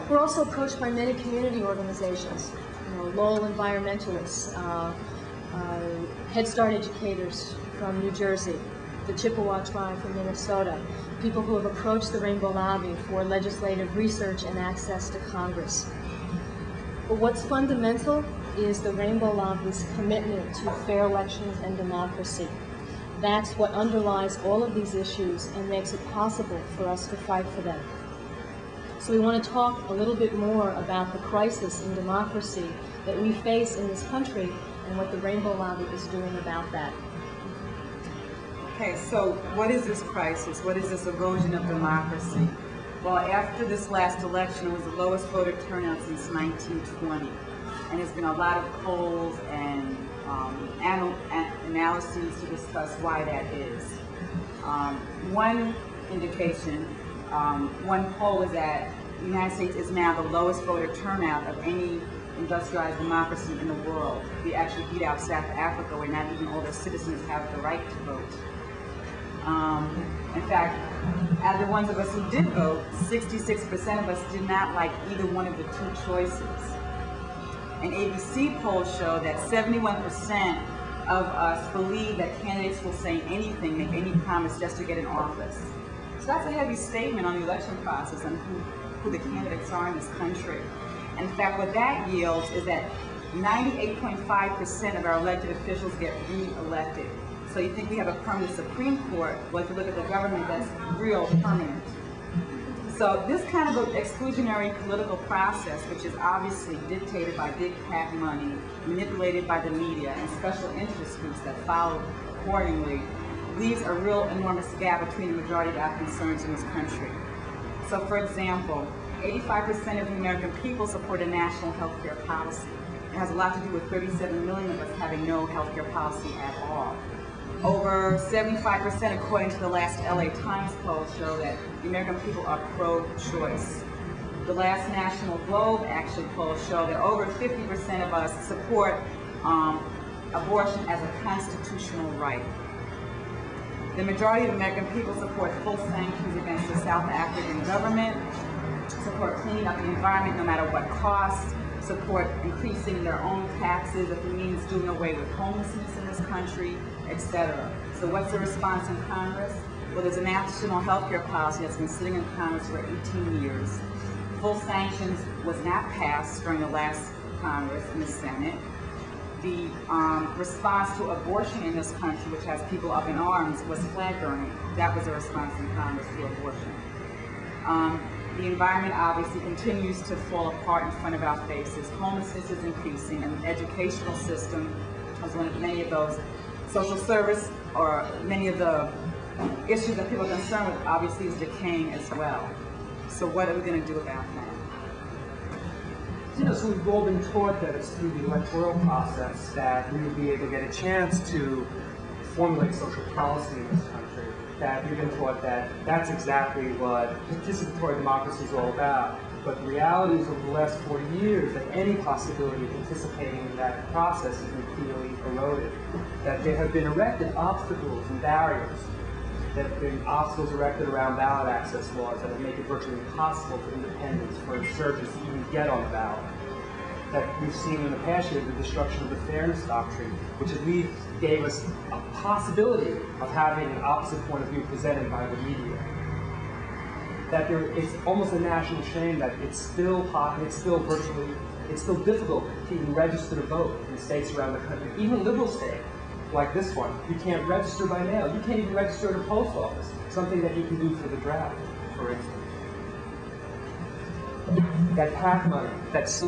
We're also approached by many community organizations, Lowell environmentalists, Head Start educators from New Jersey, the Chippewa tribe from Minnesota, people who have approached the Rainbow Lobby for legislative research and access to Congress. But what's fundamental is the Rainbow Lobby's commitment to fair elections and democracy. That's what underlies all of these issues and makes it possible for us to fight for them. So we want to talk a little bit more about the crisis in democracy that we face in this country and what the Rainbow Lobby is doing about that. Okay, so what is this crisis? What is this erosion of democracy? Well, after this last election, it was the lowest voter turnout since 1920. And there's been a lot of polls and analyses to discuss why that is. One indication, one poll is that the United States is now the lowest voter turnout of any industrialized democracy in the world. We actually beat out South Africa, where not even all their citizens have the right to vote. In fact, out of the ones of us who did vote, 66% of us did not like either one of the two choices. An ABC poll showed that 71% of us believe that candidates will say anything, make any promise just to get in office. So that's a heavy statement on the election process and who the candidates are in this country. And in fact, what that yields is that 98.5% of our elected officials get re-elected. So you think we have a permanent Supreme Court? Well, if you look at the government, that's real permanent. So this kind of exclusionary political process, which is obviously dictated by big PAC money, manipulated by the media, and special interest groups that follow accordingly, leaves a real enormous gap between the majority of our concerns in this country. So for example, 85% of the American people support a national health care policy. It has a lot to do with 37 million of us having no health care policy at all. Over 75%, according to the last LA Times poll, show that the American people are pro-choice. The last National Globe Action poll showed that over 50% of us support abortion as a constitutional right. The majority of American people support full sanctions against the South African government, support cleaning up the environment no matter what cost, support increasing their own taxes if it means doing away with homelessness in this country, etc. So what's the response in Congress? Well, there's a national health care policy that's been sitting in Congress for 18 years. Full sanctions was not passed during the last Congress in the Senate. The response to abortion in this country, which has people up in arms, was flag burning. That was a response in Congress to abortion. The environment obviously continues to fall apart in front of our faces. Homelessness is increasing, and the educational system is one of many of those. Social service, or many of the issues that people are concerned with, obviously is decaying as well. So what are we going to do about that? So we've all been taught that it's through the electoral process that we would be able to get a chance to formulate social policy in this country. That we've been taught that that's exactly what participatory democracy is all about. But the reality is, over the last 40 years, that any possibility of participating in that process has been clearly eroded. That there have been erected obstacles and barriers. There have been obstacles erected around ballot access laws that have made it virtually impossible for independents, for insurgents to even get on the ballot. That we've seen in the past year the destruction of the fairness doctrine, which at least gave us a possibility of having an opposite point of view presented by the media. That it's almost a national shame that it's still difficult to even register to vote in states around the country. Even a liberal state like this one, you can't register by mail. You can't even register at a post office, something that you can do for the draft, for instance. That PAC money, that's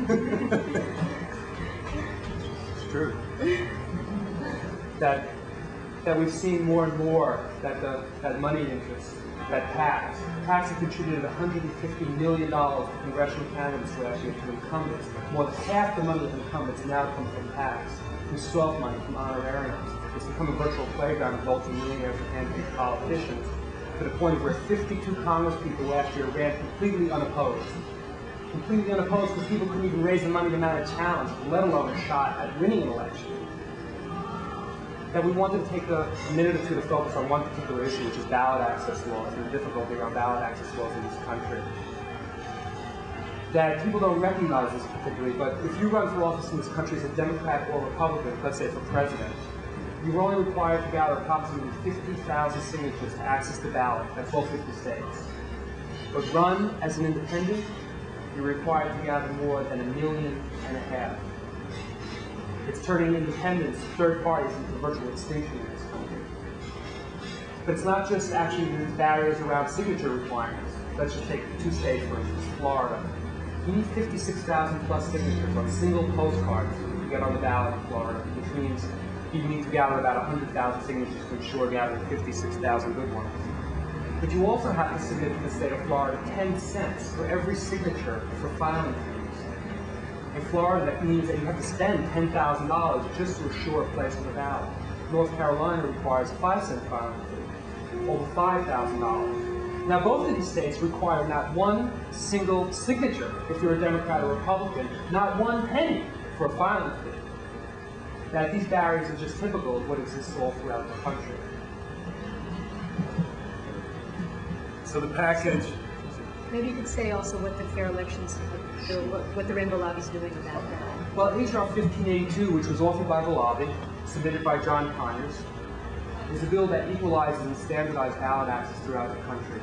it's true. That we've seen more and more that money interest, that PACs have contributed $150 million to congressional candidates last year to incumbents. More than half the money of incumbents now come from PACs, from swelp money, from honorariums. It's become a virtual playground of multi-millionaires and candidate politicians, to the point where 52 congresspeople last year ran completely unopposed. Completely unopposed because people couldn't even raise the money to mount a challenge, let alone a shot at winning an election. That we wanted to take a minute or two to focus on one particular issue, which is ballot access laws and the difficulty around ballot access laws in this country. that people don't recognize this particularly, but if you run for office in this country as a Democrat or Republican, let's say for president, you're only required to gather approximately 50,000 signatures to access the ballot. That's all 50 states. But run as an independent, you're required to gather more than 1.5 million. It's turning independents, third parties, into virtual extinction in this country. But it's not just actually the barriers around signature requirements. Let's just take 2 states, for instance, Florida. You need 56,000 plus signatures on single postcards to get on the ballot in Florida, which means you need to gather about 100,000 signatures to ensure gathering 56,000 good ones. But you also have to submit to the state of Florida 10 cents for every signature for filing fees. In Florida, that means that you have to spend $10,000 just to assure a place on the ballot. North Carolina requires a 5-cent filing fee, over $5,000. Now, both of these states require not one single signature if you're a Democrat or Republican, not 1 penny for a filing fee. That these barriers are just typical of what exists all throughout the country. So the package. Maybe you could say also what the Fair Elections, what the Rainbow Lobby is doing about that. Well, H.R. 1582, which was authored by the lobby, submitted by John Conyers, is a bill that equalizes and standardized ballot access throughout the country.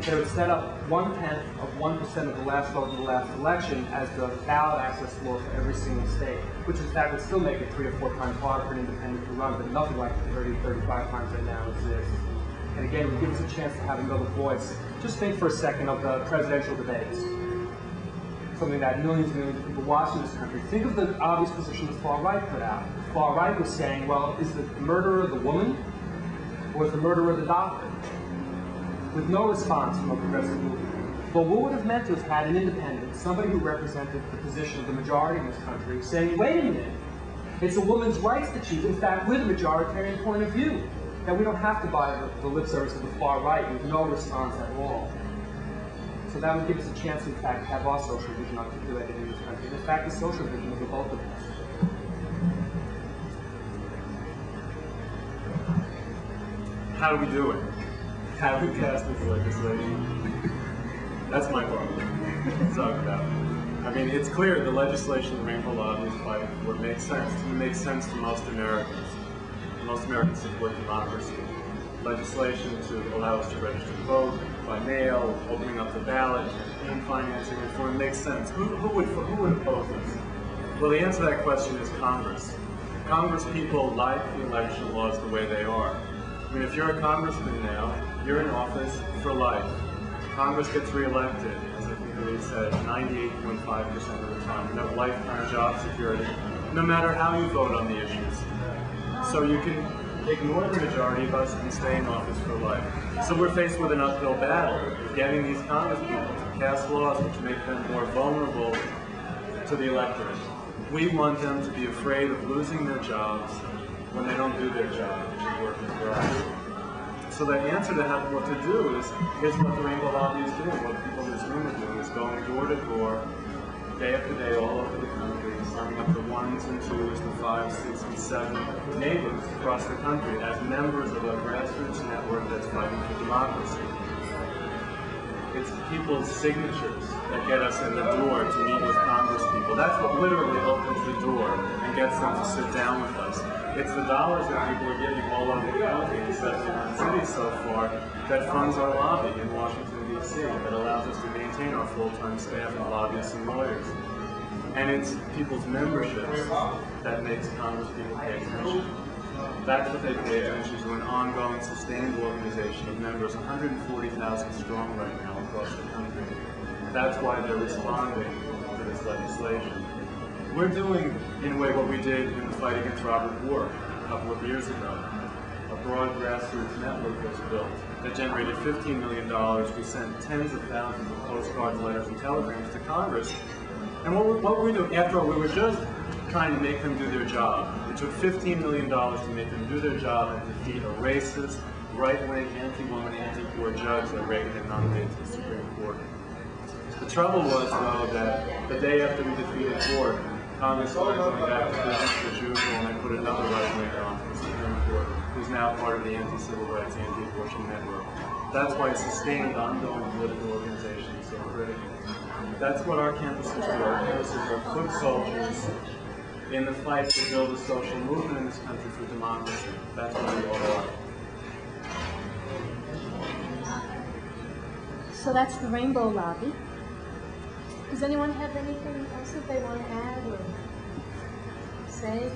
It would set up 0.1% of the last vote in the last election as the ballot access law for every single state, which in fact would still make it 3 or 4 times harder for an independent to run, but nothing like the 30, 35 times that now exists. And again, it would give us a chance to have another voice. Just think for a second of the presidential debates. Something that millions and millions of people watch in this country. Think of the obvious position the far right put out. The far right was saying, well, is the murderer the woman, or is the murderer the doctor? With no response from a progressive movement. But what would have meant to have had an independent, somebody who represented the position of the majority in this country, saying, wait a minute, it's a woman's rights to choose. In fact, we're the majoritarian point of view. That we don't have to buy the lip service of the far right with no response at all. So that would give us a chance, in fact, to have our social vision articulated in this country. In fact, the social vision of the both of us. How do we do it? How do we pass this legislation? That's my problem to talk about. I mean, it's clear the legislation the Rainbow Lobby is fighting for makes sense. It makes sense to most Americans. Most Americans support democracy. Legislation to allow us to register to vote by mail, opening up the ballot, campaign financing reform makes sense. Who would oppose this? Well, the answer to that question is Congress. Congress people like the election laws the way they are. I mean, if you're a congressman now, you're in office for life. Congress gets reelected, as I think they said, 98.5% of the time. You have lifetime job security, no matter how you vote on the issues. So you can ignore the majority of us and stay in office for life. So we're faced with an uphill battle, getting these congresspeople to pass laws which make them more vulnerable to the electorate. We want them to be afraid of losing their jobs when they don't do their job, which is working for us. So the answer to what to do is what the Rainbow Lobby is doing, what people in this room are doing, is going door to door, day after day, all over the country, signing up the 1s and 2s, the 5s, 6s, and 7 neighbors across the country as members of a grassroots network that's fighting for democracy. It's people's signatures that get us in the door to meet with Congress people. That's what literally opens the door and gets them to sit down with us. It's the dollars that people are giving all over the country in 79 cities so far that funds our lobby in Washington, D.C., that allows us to maintain our full-time staff of lobbyists and lawyers. And it's people's memberships that makes Congress people pay attention. That's what they pay attention to, an ongoing, sustained organization of members, 140,000 strong right now across the country. That's why they're responding to this legislation. We're doing, in a way, what we did in the fight against Robert Bork a couple of years ago. A broad grassroots network was built that generated $15 million. We sent tens of thousands of postcards, letters, and telegrams to Congress. And what were we doing? After all, we were just trying to make them do their job. It took $15 million to make them do their job and defeat a racist, right-wing, anti-woman, anti-poor judge that Reagan had nominated to the Supreme Court. The trouble was, though, that the day after we defeated Bork, Congress started going back to business as usual, and they put another right-winger onto the Supreme Court, who's now part of the anti-civil rights, anti-abortion network. That's why a sustained, ongoing political organization is so critical. That's what our campuses do. Our campuses are foot soldiers in the fight to build a social movement in this country for democracy. That's what we all are. So that's the Rainbow Lobby. Does anyone have anything else that they want to add or say?